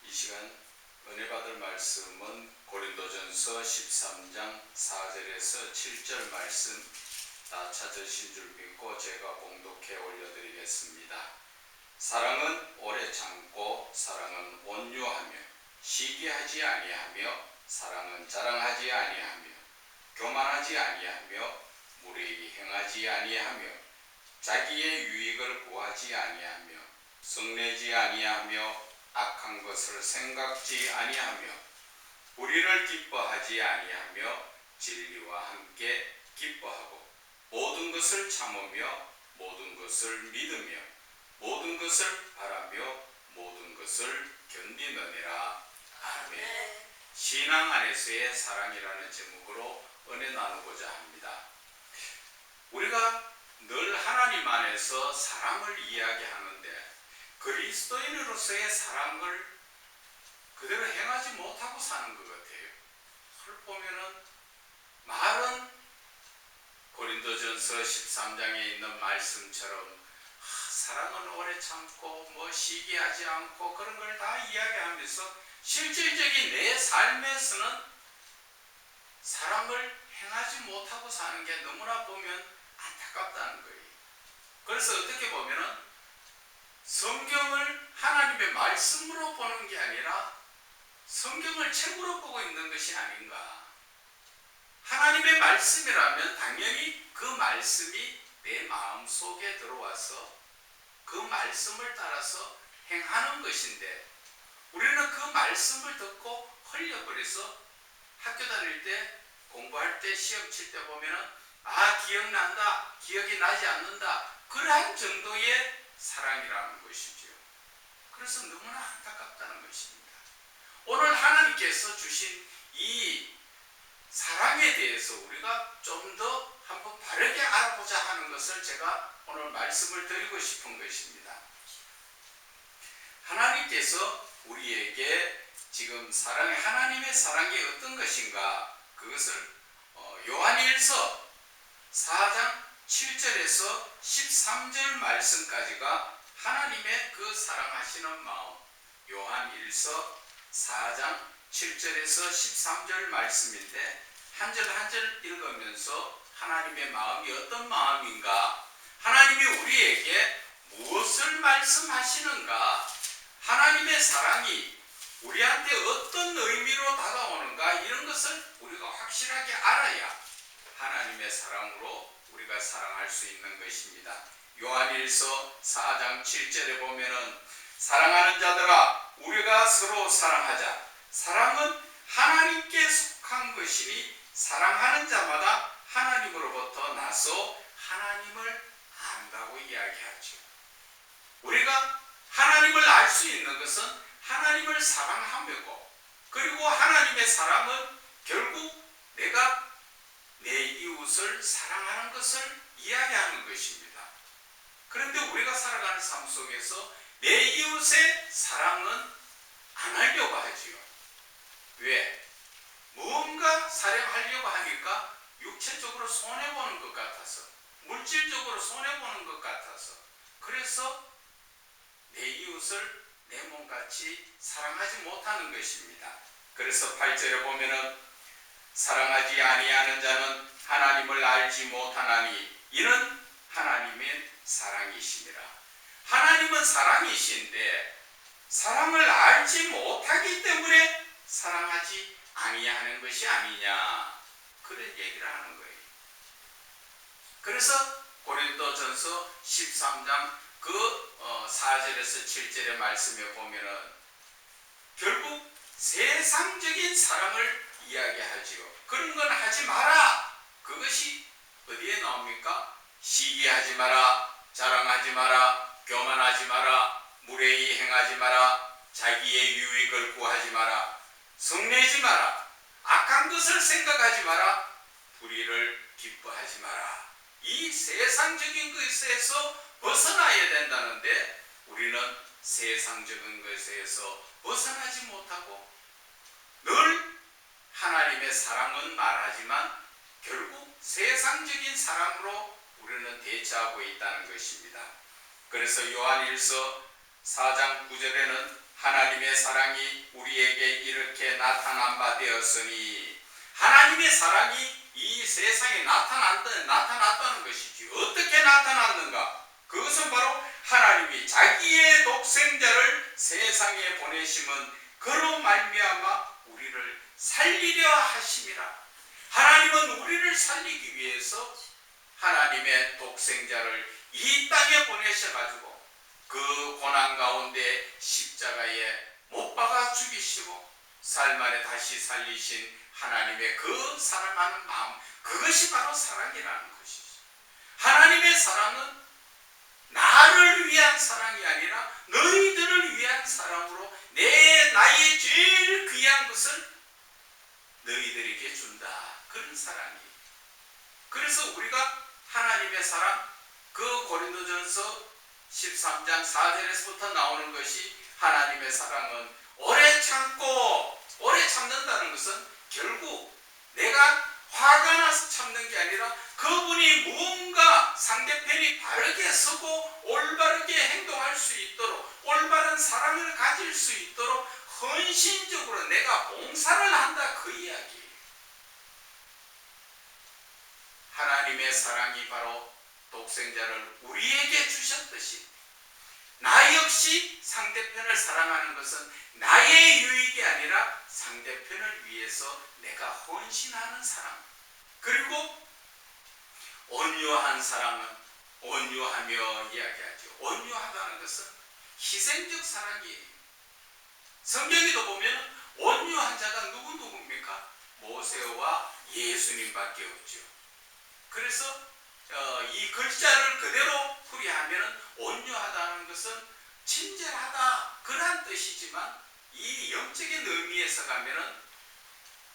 이 시간 은혜 받을 말씀은 고린도전서 13장 4절에서 7절 말씀 다 찾으신 줄 믿고 제가 봉독해 올려드리겠습니다. 사랑은 오래 참고 사랑은 온유하며 시기하지 아니하며 사랑은 자랑하지 아니하며 교만하지 아니하며 무례히 행하지 아니하며 자기의 유익을 구하지 아니하며 성내지 아니하며 악한 것을 생각지 아니하며 불의를 기뻐하지 아니하며 진리와 함께 기뻐하고 모든 것을 참으며 모든 것을 믿으며 모든 것을 바라며 모든 것을 견디느니라. 아멘. 신앙 안에서의 사랑이라는 제목으로 은혜 나누고자 합니다. 우리가 늘 하나님 안에서 사랑을 이야기하는데 그리스도인으로서의 사랑을 그대로 행하지 못하고 사는 것 같아요. 그걸 보면은 말은 고린도전서 13장에 있는 말씀처럼 사랑은 오래 참고 시기하지 않고 그런 걸 다 이야기하면서 실질적인 내 삶에서는 사랑을 행하지 못하고 사는 게 너무나 보면 안타깝다는 거예요. 그래서 어떻게 보면은 성경을 하나님의 말씀으로 보는 게 아니라 성경을 책으로 보고 있는 것이 아닌가. 하나님의 말씀이라면 당연히 그 말씀이 내 마음 속에 들어와서 그 말씀을 따라서 행하는 것인데 우리는 그 말씀을 듣고 흘려버려서 학교 다닐 때 공부할 때 시험 칠 때 보면은 기억난다, 기억이 나지 않는다, 그러한 정도의 사랑이라는 것이죠. 그래서 너무나 안타깝다는 것입니다. 오늘 하나님께서 주신 이 사랑에 대해서 우리가 좀 더 한번 바르게 알아보자 하는 것을 제가 오늘 말씀을 드리고 싶은 것입니다. 하나님께서 우리에게 지금 하나님의 사랑이 어떤 것인가, 그것을 요한일서 4장 7절에서 13절 말씀까지가 하나님의 그 사랑하시는 마음, 요한일서 4장 7절에서 13절 말씀인데 한 절 한 절 읽으면서 하나님의 마음이 어떤 마음인가, 하나님이 우리에게 무엇을 말씀하시는가, 하나님의 사랑이 우리한테 어떤 의미로 다가오는가, 이런 것을 우리가 확실하게 알아야 하나님의 사랑으로 우리가 사랑할 수 있는 것입니다. 요한일서 4장 7절에 보면은 사랑하는 자들아 우리가 서로 사랑하자. 사랑은 하나님께 속한 것이니 사랑하는 자마다 하나님으로부터 나서 하나님을 안다고 이야기하죠. 우리가 하나님을 알 수 있는 것은 하나님을 사랑하며고, 그리고 하나님의 사랑은 결국 내가 내 이웃을 사랑하는 것을 이야기하는 것입니다. 그런데 우리가 살아가는 삶 속에서 내 이웃의 사랑은 안 하려고 하지요. 왜? 무언가 사랑하려고 하니까 육체적으로 손해보는 것 같아서, 물질적으로 손해보는 것 같아서, 그래서 내 이웃을 내 몸같이 사랑하지 못하는 것입니다. 그래서 8절에 보면은 사랑하지 아니하는 자는 하나님을 알지 못하나니 이는 하나님의 사랑이시니라. 하나님은 사랑이신데 사랑을 알지 못하기 때문에 사랑하지 아니하는 것이 아니냐, 그런 얘기를 하는 거예요. 그래서 고린도전서 13장 그 4절에서 7절의 말씀에 보면은 결국 세상적인 사랑을 이야기하지요. 그런 건 하지 마라. 그것이 어디에 나옵니까? 시기하지 마라, 자랑하지 마라, 교만하지 마라, 무례히 행하지 마라, 자기의 유익을 구하지 마라, 성내지 마라, 악한 것을 생각하지 마라, 불의를 기뻐하지 마라. 이 세상적인 것에서 벗어나야 된다는데 우리는 세상적인 것에서 벗어나지 못하고 늘 하나님의 사랑은 말하지만 결국 세상적인 사랑으로 우리는 대처하고 있다는 것입니다. 그래서 요한일서 4장 9절에는 하나님의 사랑이 우리에게 이렇게 나타난 바 되었으니, 하나님의 사랑이 이 세상에 나타났다는 것이지. 어떻게 나타났는가? 그것은 바로 하나님이 자기의 독생자를 세상에 보내심은 그로 말미암아 우리를 살리려 하심이라. 하나님은 우리를 살리기 위해서 하나님의 독생자를 이 땅에 보내셔가지고 그 고난 가운데 십자가에 못 박아 죽이시고 살만에 다시 살리신 하나님의 그 사랑하는 마음, 그것이 바로 사랑이라는 것이죠. 하나님의 사랑은 나를 위한 사랑이 아니라 너희들을 위한 사랑으로 나의 제일 귀한 것을 너희들에게 준다. 그런 사랑이에요. 그래서 우리가 하나님의 사랑, 그 고린도전서 13장 4절에서부터 나오는 것이, 하나님의 사랑은 오래 참고, 오래 참는다는 것은 결국 내가 화가 나서 참는 게 아니라 그분이 무언가 상대편이 바르게 서고 올바르게 행동할 수 있도록, 올바른 사랑을 가질 수 있도록 헌신적으로 내가 봉사를 한다, 그 이야기예요. 하나님의 사랑이 바로 독생자를 우리에게 주셨듯이 나 역시 상대편을 사랑하는 것은 나의 유익이 아니라 상대편을 위해서 내가 헌신하는 사랑. 그리고 온유한 사랑은 온유하며 이야기하죠. 온유하다는 것은 희생적 사랑이에요. 성경에도 보면 온유한 자가 누구입니까? 모세와 예수님밖에 없죠. 그래서 이 글자를 그대로 풀이하면 온유하다는 것은 친절하다, 그러한 뜻이지만 이 영적인 의미에서 가면은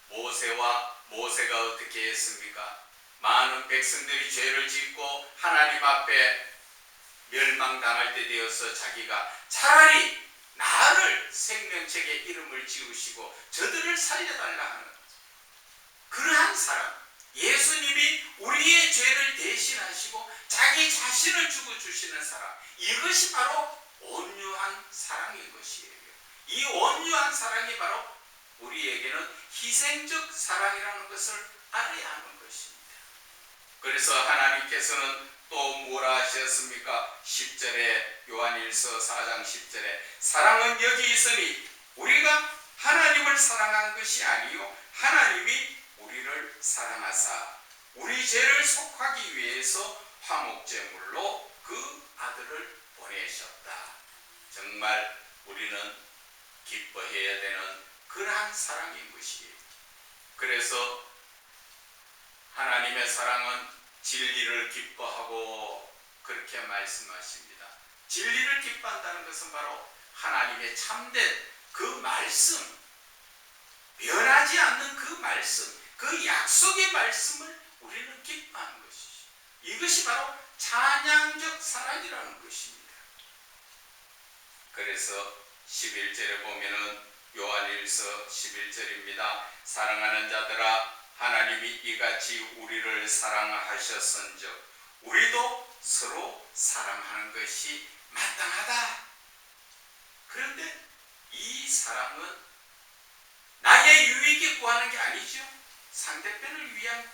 모세가 어떻게 했습니까? 많은 백성들이 죄를 짓고 하나님 앞에 멸망당할 때 되어서 자기가 차라리 나를 생명책에 이름을 지으시고 저들을 살려달라 하는 거죠. 그러한 사랑, 예수님이 우리의 죄를 대신하시고 자기 자신을 죽어주시는 사랑, 이것이 바로 온유한 사랑인 것이에요. 이 온유한 사랑이 바로 우리에게는 희생적 사랑이라는 것을 알아야 하는 것입니다. 그래서 하나님께서는 또 뭐라 하셨습니까? 10절에, 요한일서 4장 10절에 사랑은 여기 있으니 우리가 하나님을 사랑한 것이 아니요 하나님이 우리를 사랑하사 우리 죄를 속하기 위해서 화목제물로 그 아들을 보내셨다. 정말 우리는 기뻐해야 되는 그러한 사랑인 것이에요. 그래서 하나님의 사랑은 진리를 기뻐하고 그렇게 말씀하십니다. 진리를 기뻐한다는 것은 바로 하나님의 참된 그 말씀, 변하지 않는 그 말씀, 그 약속의 말씀을 우리는 기뻐하는 것이죠. 이것이 바로 찬양적 사랑이라는 것입니다. 그래서 11절에 보면은 요한일서 11절입니다. 사랑하는 자들아, 하나님이 이같이 우리를 사랑하셨은즉 우리도 서로 사랑하는 것이 마땅하다. 그런데 이 사랑은 나의 유익이 구하는 게 아니죠. 상대편을 위한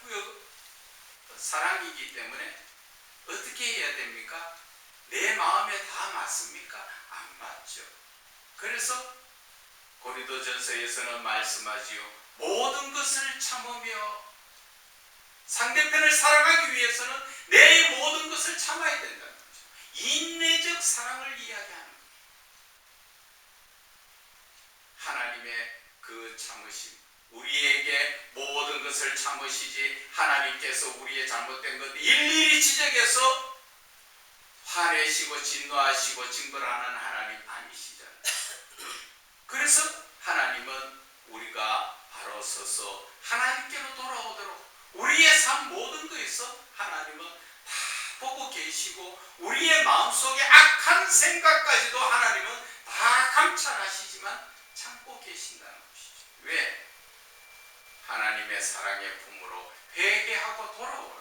사랑이기 때문에 어떻게 해야 됩니까? 내 마음에 다 맞습니까? 안 맞죠. 그래서 고린도전서에서는 말씀하지요. 모든 것을 참으며, 상대편을 사랑하기 위해서는 내 모든 것을 참아야 된다는 거죠. 인내적 사랑을 이야기하는 거예요. 하나님의 그 참으심, 우리에게 모든 것을 참으시지 하나님께서 우리의 잘못된 것 일일이 지적해서 화내시고 진노하시고 징벌하는 하나님 아니시잖아요. 그래서 하나님은 우리가 바로 서서 하나님께로 돌아오도록 우리의 삶 모든 것에서 하나님은 다 보고 계시고 우리의 마음속에 악한 생각까지도 하나님은 다 감찰하시지만 참고 계신다는 것이죠. 왜? 하나님의 사랑의 품으로 회개하고 돌아오라.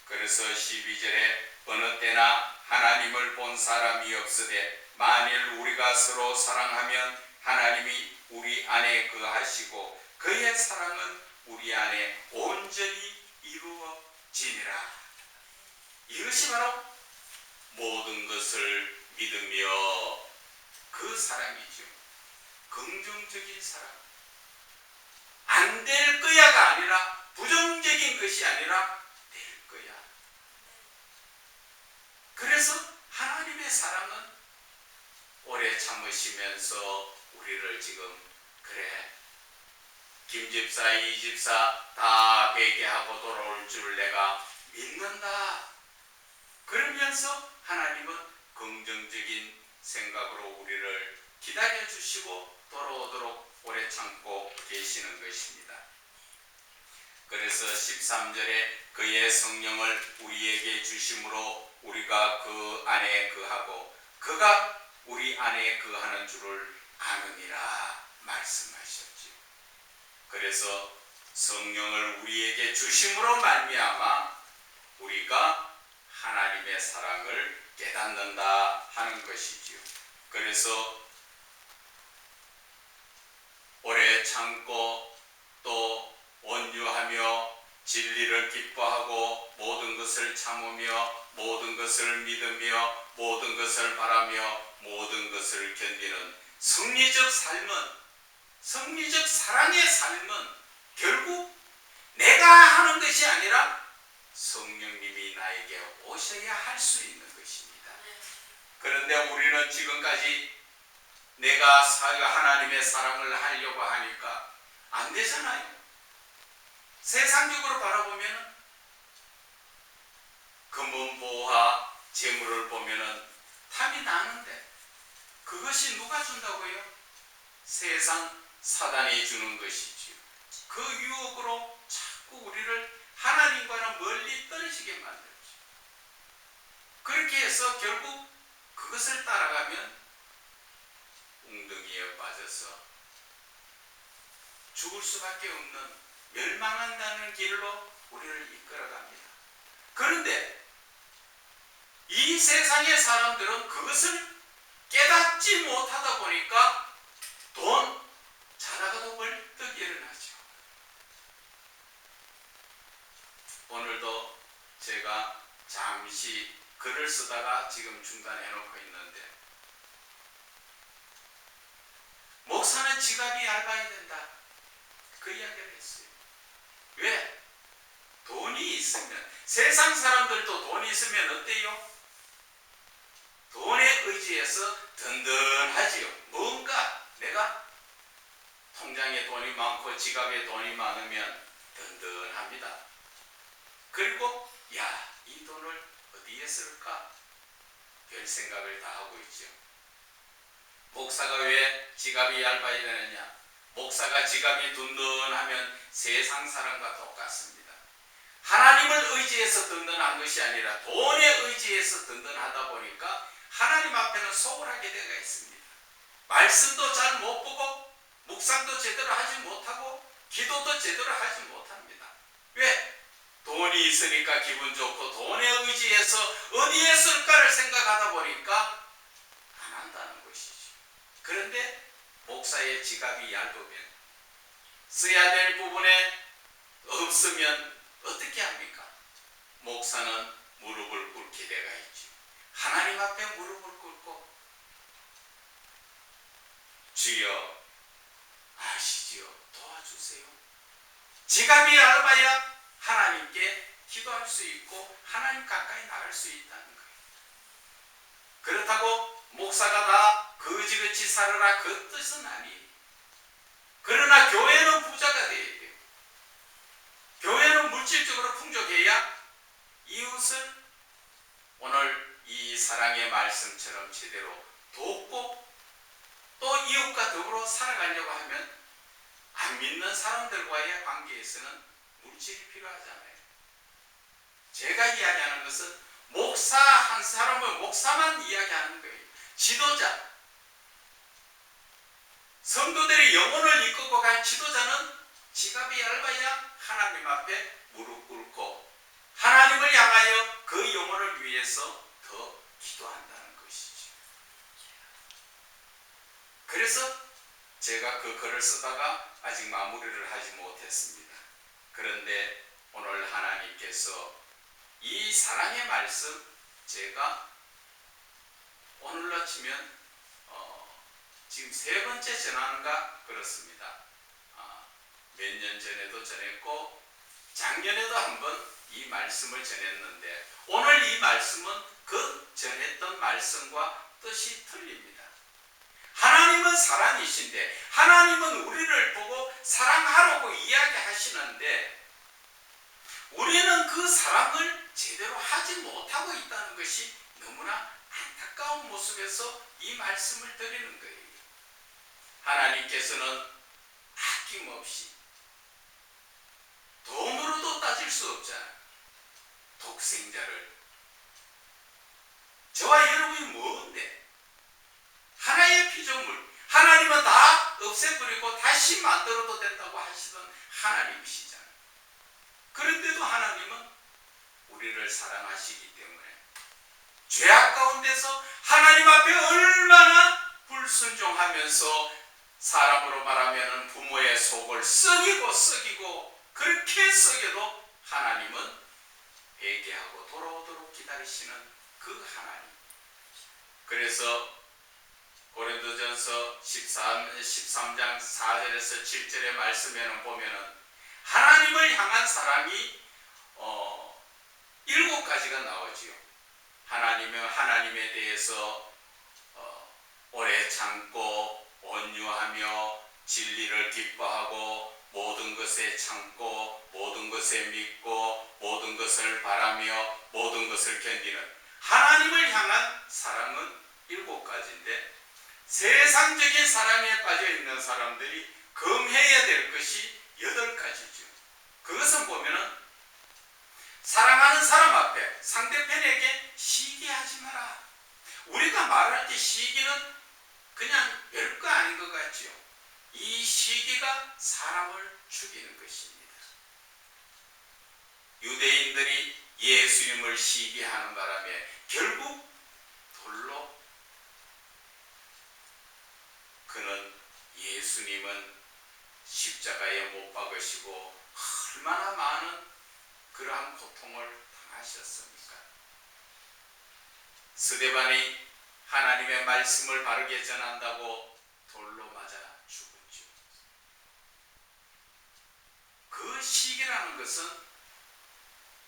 그래서 12절에 어느 때나 하나님을 본 사람이 없으되 만일 우리가 서로 사랑하면 하나님이 우리 안에 거하시고 그의 사랑은 우리 안에 온전히 이루어지니라. 이것이 바로 모든 것을 믿으며 그 사랑이죠. 긍정적인 사랑. 안 될 거야가 아니라, 부정적인 것이 아니라 될 거야. 그래서 하나님의 사랑은 오래 참으시면서 우리를 지금 그래 김 집사, 이 집사 다 회개하고 돌아올 줄 내가 믿는다. 그러면서 하나님은 긍정적인 생각으로 우리를 기다려주시고 돌아오도록 오래 참고 계시는 것입니다. 그래서 13절에 그의 성령을 우리에게 주심으로 우리가 그 안에 거하고 그가 우리 안에 거하는 줄을 아느니라 말씀하셨죠. 그래서 성령을 우리에게 주심으로 말미암아 우리가 하나님의 사랑을 깨닫는다 하는 것이지요. 그래서 오래 참고 또 온유하며 진리를 기뻐하고 모든 것을 참으며 모든 것을 믿으며 모든 것을 바라며 모든 것을 견디는 성리적 삶은, 성리적 사랑의 삶은 결국 내가 하는 것이 아니라 성령님이 나에게 오셔야 할 수 있는 것입니다. 그런데 우리는 지금까지 내가 하나님의 사랑을 하려고 하니까 안 되잖아요. 세상적으로 바라보면 금은보화 재물을 보면 탐이 나는데 그것이 누가 준다고요? 세상 사단이 주는 것이지요. 그 유혹으로 자꾸 우리를 하나님과는 멀리 떨어지게 만들죠. 그렇게 해서 결국 그것을 따라가면 웅덩이에 빠져서 죽을 수밖에 없는, 멸망한다는 길로 우리를 이끌어갑니다. 그런데 이 세상의 사람들은 그것을 깨닫지 못하다 보니까 돈 자다가도 벌떡 일어나죠. 오늘도 제가 잠시 글을 쓰다가 지금 중단해 놓고 있는데, 목사는 지갑이 얇아야 된다, 그 이야기를 했어요. 왜? 돈이 있으면, 세상 사람들도 돈이 있으면 어때요? 돈에 의지해서 든든하지요. 뭔가 내가 통장에 돈이 많고 지갑에 돈이 많으면 든든합니다. 그리고 야, 이 돈을 어디에 쓸까? 별 생각을 다 하고 있죠. 목사가 왜 지갑이 얇아야 되느냐? 목사가 지갑이 든든하면 세상 사람과 똑같습니다. 하나님을 의지해서 든든한 것이 아니라 돈에 의지해서 든든하다 보니까 하나님 앞에는 소홀하게 되어 있습니다. 말씀도 잘 못 보고 묵상도 제대로 하지 못하고 기도도 제대로 하지 못합니다. 왜? 돈이 있으니까 기분 좋고 돈에 의지해서 어디에 쓸까를 생각하다 보니까 안 한다는 것이죠. 그런데 목사의 지갑이 얇으면, 써야 될 부분에 없으면 어떻게 합니까? 목사는 무릎을 꿇게 되어 있죠. 하나님 앞에 무릎을 꿇고 주여 아시지요, 도와주세요. 지갑이 얇아야 하나님께 기도할 수 있고 하나님 가까이 나갈 수 있다는 거예요. 그렇다고 목사가 다 거지같이 살아라 그 뜻은 아니에요. 그러나 교회는 부자가 되어야 돼요. 교회는 물질적으로 풍족해야 이웃을 오늘 이 사랑의 말씀처럼 제대로 돕고 또 이웃과 더불어 살아가려고 하면 안 믿는 사람들과의 관계에서는 물질이 필요하잖아요. 제가 이야기하는 것은 목사 한 사람을 목사만 이야기하는 거예요. 지도자, 성도들의 영혼을 이끌고 갈 지도자는 지갑이 얇아야 하나님 앞에 무릎 꿇고 하나님을 향하여 그 영혼을 위해서 더 기도한다는 것이죠. 그래서 제가 그 글을 쓰다가 아직 마무리를 하지 못했습니다. 그런데 오늘 하나님께서 이 사랑의 말씀, 제가 오늘로 치면 지금 세 번째 전환가 그렇습니다. 몇 년 전에도 전했고 작년에도 한번 이 말씀을 전했는데 오늘 이 말씀은 그 전했던 말씀과 뜻이 틀립니다. 하나님은 사랑이신데 하나님은 우리를 보고 사랑하라고 이야기하시는데 우리는 그 사랑을 제대로 하지 못하고 있다는 것이 너무나 안타까운 모습에서 이 말씀을 드리는 거예요. 하나님께서는 아낌없이 돈으로도 따질 수 없잖아요. 독생자를, 저와 여러분이 뭔데 하나의 피조물, 하나님은 다 없애버리고 다시 만들어도 된다고 하시던 하나님이시잖아요. 그런데도 하나님은 우리를 사랑하시기 때문에 죄악 가운데서 하나님 앞에 얼마나 불순종하면서 사람으로 말하면 부모의 속을 썩이고 그렇게 썩여도 하나님은 회개하고 돌아오도록 기다리시는 그 하나님. 그래서 고린도전서 13장 4절에서 7절의 말씀에는 보면은 하나님을 향한 사랑이 7가지가 나오지요. 하나님에 대해서 오래 참고 온유하며 진리를 기뻐하고 모든 것에 참고 모든 것에 믿고 모든 것을 바라며 모든 것을 견디는 하나님을 향한 사랑은 7가지인데 세상적인 사랑에 빠져 있는 사람들이 금해야 될 것이 8가지죠. 그것은 보면은 사랑하는 사람 앞에 상대편에게 시기하지 마라. 우리가 말할 때 시기는 그냥 별거 아닌 것 같죠. 이 시기가 사람을 죽이는 것입니다. 유대인들이 예수님을 시기하는 바람에 결국 돌로 그는 예수님은 십자가에 못 박으시고 얼마나 많은 그러한 고통을 당하셨습니까? 스데반이 하나님의 말씀을 바르게 전한다고 돌로 맞아 죽었죠. 그 시기라는 것은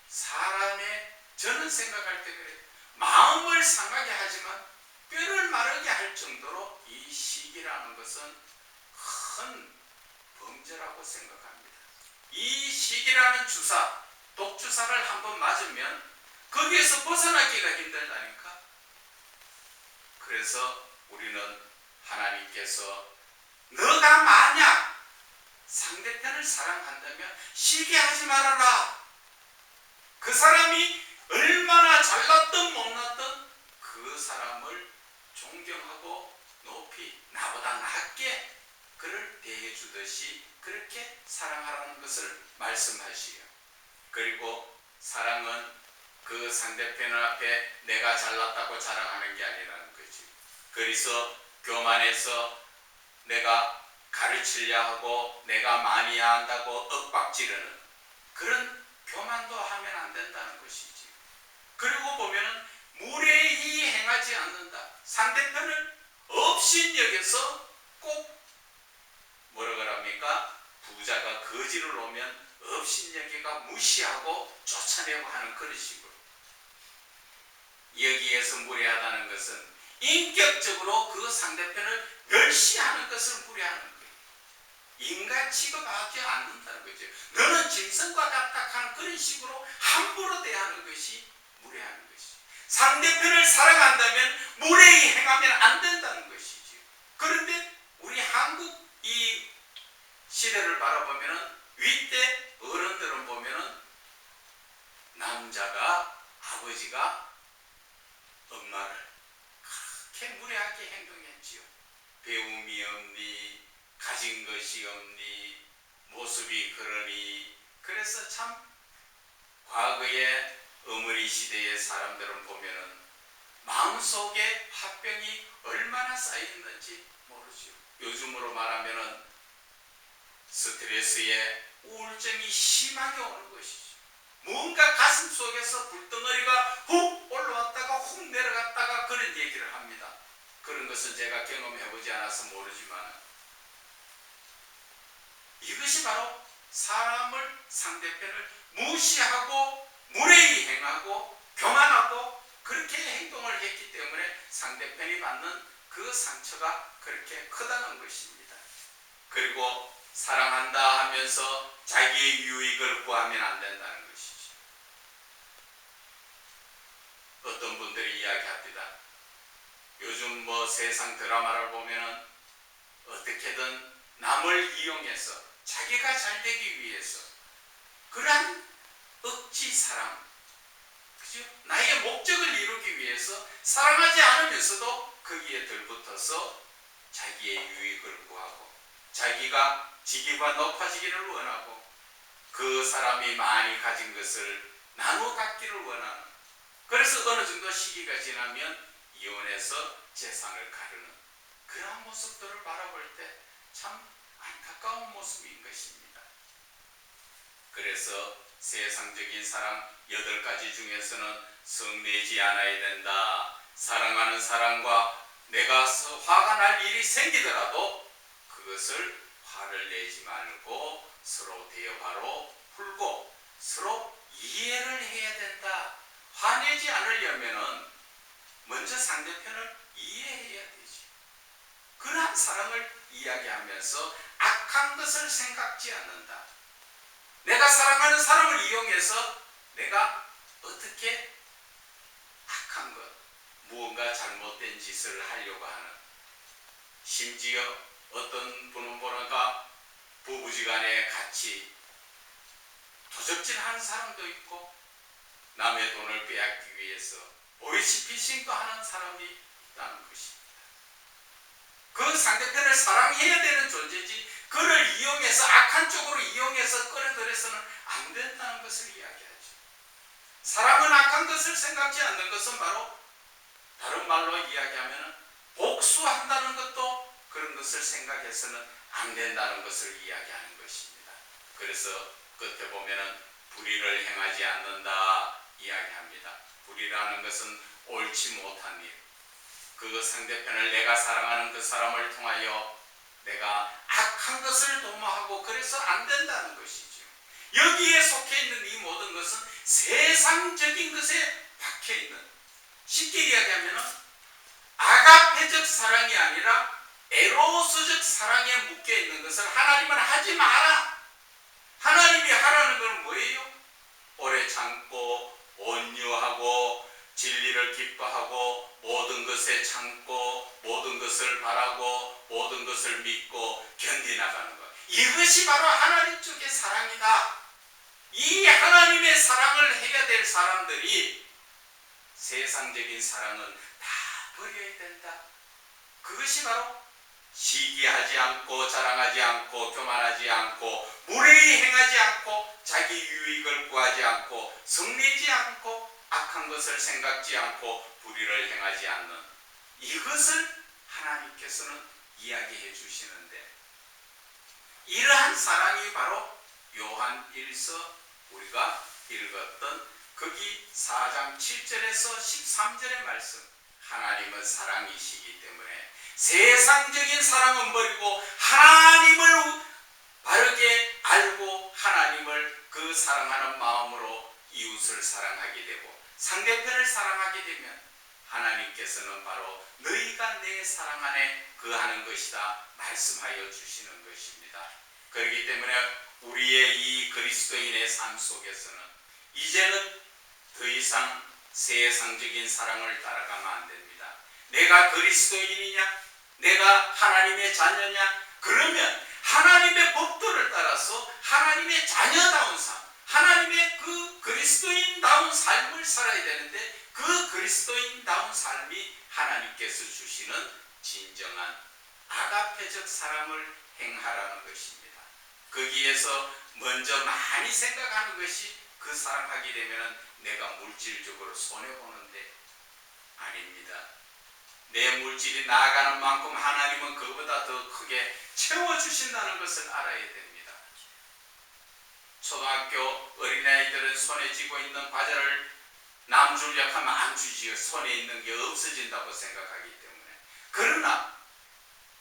사람의, 저는 생각할 때 그래요. 마음을 상하게 하지만 뼈를 마르게 할 정도로 이 시기라는 것은 큰 범죄라고 생각합니다. 이 시기라는 주사, 독주사를 한번 맞으면 거기에서 벗어나기가 힘들다니까. 그래서 우리는 하나님께서 너가 만약 상대편을 사랑한다면 시기하지 말아라. 그 사람이 얼마나 잘났든 못났든 그 사람을 존경하고 높이 나보다 낫게 그를 대해주듯이 그렇게 사랑하라는 것을 말씀하시요. 그리고 사랑은 그 상대편 앞에 내가 잘났다고 자랑하는 게 아니라는 거지. 그래서 교만해서 내가 가르치려 하고 내가 많이 한다고 윽박지르는 그런 교만도 하면 안 된다는 것이지. 그리고 보면은 무례히 행하지 않는다. 상대편을 업신여겨서 꼭 뭐라 그럽니까? 부자가 거지를 오면 업신여기가 무시하고 쫓아내고 하는 그런 식으로. 여기에서 무례하다는 것은 인격적으로 그 상대편을 멸시하는 것을 무례하는 거예요. 인간 취급하지 않는다는 거죠. 너는 짐승과 같다 하는 그런 식으로 함부로 대하는 것이 무례하는 것이죠. 상대편을 사랑한다면 무례히 행하면 안 된다는 것이죠. 그런데 우리 한국 이 시대를 바라보면은 윗대 어른들은 보면은 남자가 아버지가 엄마를 그렇게 무례하게 행동했지요. 배움이 없니, 가진 것이 없니, 모습이 그러니. 그래서 참 과거의 어머니 시대의 사람들은 보면은 마음속에 화병이 얼마나 쌓여있는지 모르죠. 요즘으로 말하면은 스트레스에 우울증이 심하게 오는 것이죠. 뭔가 가슴 속에서 불덩어리가 훅 올라왔다가 훅 내려갔다가 그런 얘기를 합니다. 그런 것은 제가 경험해보지 않아서 모르지만 이것이 바로 사람을, 상대편을 무시하고 무례히 행하고 교만하고 그렇게 행동을 했기 때문에 상대편이 받는 그 상처가 그렇게 크다는 것입니다. 그리고 사랑한다 하면서 자기의 유익을 구하면 안 된다는 것이죠. 어떤 분들이 이야기합니다. 요즘 세상 드라마를 보면은 어떻게든 남을 이용해서 자기가 잘 되기 위해서 그러한 억지 사랑, 그죠? 나의 목적을 이루기 위해서 사랑하지 않으면서도 거기에 들붙어서 자기의 유익을 구하고 자기가 직위가 높아지기를 원하고 그 사람이 많이 가진 것을 나눠 갖기를 원하는, 그래서 어느 정도 시기가 지나면 이혼해서 재산을 가르는 그러한 모습들을 바라볼 때 참 안타까운 모습인 것입니다. 그래서 세상적인 사랑 8가지 중에서는 성내지 않아야 된다. 사랑하는 사람과 내가 화가 날 일이 생기더라도 그것을 화를 내지 말고 서로 대화로 풀고 서로 이해를 해야 된다. 화내지 않으려면은 먼저 상대편을 이해해야 되지. 그러한 사랑을 이야기하면서 악한 것을 생각지 않는다. 내가 사랑하는 사람을 이용해서 내가 어떻게 악한 것, 무언가 잘못된 짓을 하려고 하는, 심지어 어떤 분은 보니까 부부지간에 같이 도적질하는 사람도 있고 남의 돈을 빼앗기 위해서 보이스피싱도 하는 사람이 있다는 것입니다. 그 상대편을 사랑해야 되는 존재지 그를 이용해서 악한 쪽으로 이용해서 끌어들여서는 안 된다는 것을 이야기하죠. 사랑은 악한 것을 생각지 않는 것은 바로 다른 말로 이야기하면 복수한다는 것도 그런 것을 생각해서는 안 된다는 것을 이야기하는 것입니다. 그래서 끝에 보면은 불의를 행하지 않는다 이야기합니다. 불의라는 것은 옳지 못한 일, 그 상대편을 내가 사랑하는 그 사람을 통하여 내가 악한 것을 도모하고 그래서 안 된다는 것이죠. 여기에 속해 있는 이 모든 것은 세상적인 것에 박혀 있는, 쉽게 이야기하면 아가페적 사랑이 아니라 에로스적 사랑에 묶여 있는 것을 하나님은 하지 마라. 하나님이 하라는 건 뭐예요? 오래 참고 온유하고 진리를 기뻐하고 모든 것에 참고 모든 것을 바라고 모든 것을 믿고 견디나가는 것, 이것이 바로 하나님 쪽의 사랑이다. 이 하나님의 사랑을 해야 될 사람들이 세상적인 사랑은 다 버려야 된다. 그것이 바로 시기하지 않고 자랑하지 않고 교만하지 않고 무례히 행하지 않고 자기 유익을 구하지 않고 성내지 않고 악한 것을 생각지 않고 불의를 행하지 않는, 이것을 하나님께서는 이야기해 주시는데, 이러한 사랑이 바로 요한 1서 우리가 읽었던 거기 4장 7절에서 13절의 말씀, 하나님은 사랑이시기 때문에 세상적인 사랑은 버리고 하나님을 바르게 알고 하나님을 그 사랑하는 마음으로 이웃을 사랑하게 되고 상대편을 사랑하게 되면 하나님께서는 바로 너희가 내 사랑 안에 거하는 것이다 말씀하여 주시는 것입니다. 그렇기 때문에 우리의 이 그리스도인의 삶 속에서는 이제는 더 이상 세상적인 사랑을 따라가면 안 됩니다. 내가 그리스도인이냐? 내가 하나님의 자녀냐? 그러면 하나님의 법도를 따라서 하나님의 자녀다운 삶, 하나님의 그 그리스도인다운 삶을 살아야 되는데, 그 그리스도인다운 삶이 하나님께서 주시는 진정한 아가페적 사랑을 행하라는 것입니다. 거기에서 먼저 많이 생각하는 것이 그 사랑하게 되면 내가 물질적으로 손해보는데 아닙니다. 내 물질이 나아가는 만큼 하나님은 그보다 더 크게 채워주신다는 것을 알아야 됩니다. 초등학교 어린아이들은 손에 쥐고 있는 과자를 남 주려고 하면 안 주지요. 손에 있는 게 없어진다고 생각하기 때문에. 그러나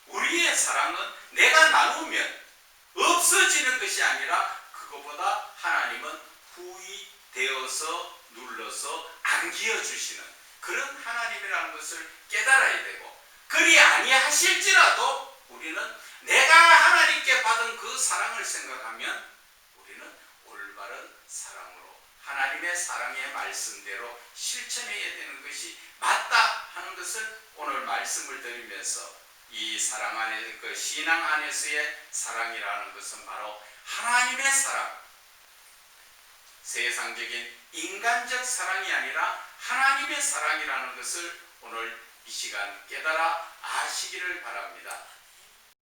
우리의 사랑은 내가 나누면 없어지는 것이 아니라 그것보다 하나님은 후히 되어서 눌러서 안기어주시는 그런 하나님이라는 것을 깨달아야 되고, 그리 아니하실지라도 우리는 내가 하나님께 받은 그 사랑을 생각하면 우리는 올바른 사랑으로 하나님의 사랑의 말씀대로 실천해야 되는 것이 맞다 하는 것을 오늘 말씀을 드리면서, 이 사랑 안에, 그 신앙 안에서의 사랑이라는 것은 바로 하나님의 사랑, 세상적인 인간적 사랑이 아니라 하나님의 사랑이라는 것을 오늘 이 시간 깨달아 아시기를 바랍니다.